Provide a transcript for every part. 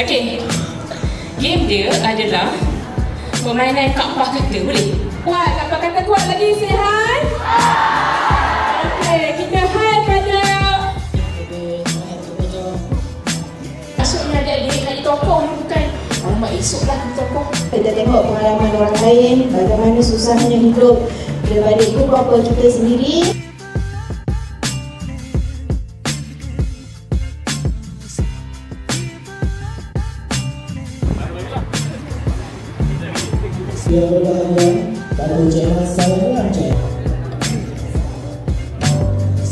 Okey. Game dia adalah permainan kampah kata, boleh? Kuat, kampah kata kuat lagi, say hi. Okey, kita hi pada maksudnya adik-adik nak ditokong bukan alamak esoklah ditokong. Kita tengok pengalaman orang lain, bagaimana susahnya hidup daripada ibu bapa kita sendiri. Yang berbahagia pada ujian saya lancar.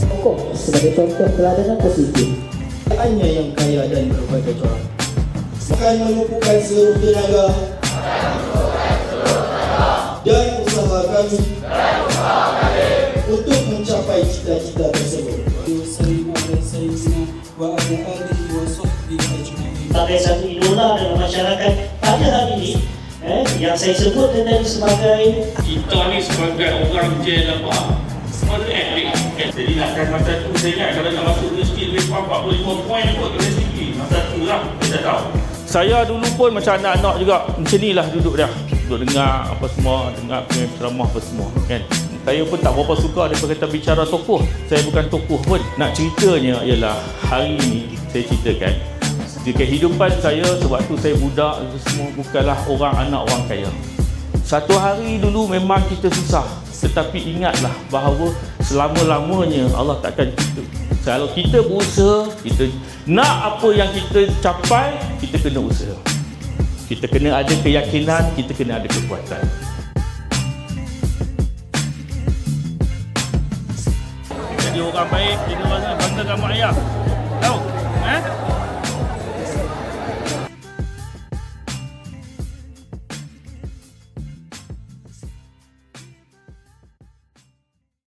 Pokok sebagai contoh teladan positif. Hanya yang kaya dan berbagai corak. Bukan menumpukan seluruh tenaga dan usaha kami untuk mencapai cita-cita tersebut. Sebagai satu idola dalam masyarakat pada hari ini, yang saya sebut tadi sebagai kita ni sebagai orang J8 mana jadi nak kan masa tu saya ingat kalau nak masuk universiti lebih kurang 45 poin kot kena tinggi masa tu lah kita tahu. Saya dulu pun macam anak-anak juga macam ni lah duduk dah, duduk dengar apa semua, dengar ceramah apa semua kan. Saya pun tak berapa suka daripada kata bicara tokoh. Saya bukan tokoh pun. Nak ceritanya ialah hari ni saya ceritakan di kehidupan saya sewaktu saya budak semua bukanlah orang anak orang kaya. Satu hari dulu memang kita susah, tetapi ingatlah bahawa selama-lamanya Allah takkan kita. Kalau kita berusaha, kita nak apa yang kita capai, kita kena usaha. Kita kena ada keyakinan, kita kena ada kekuatan. Jadi orang baik, jadi orang bangga dengan mak ayah. Tahu?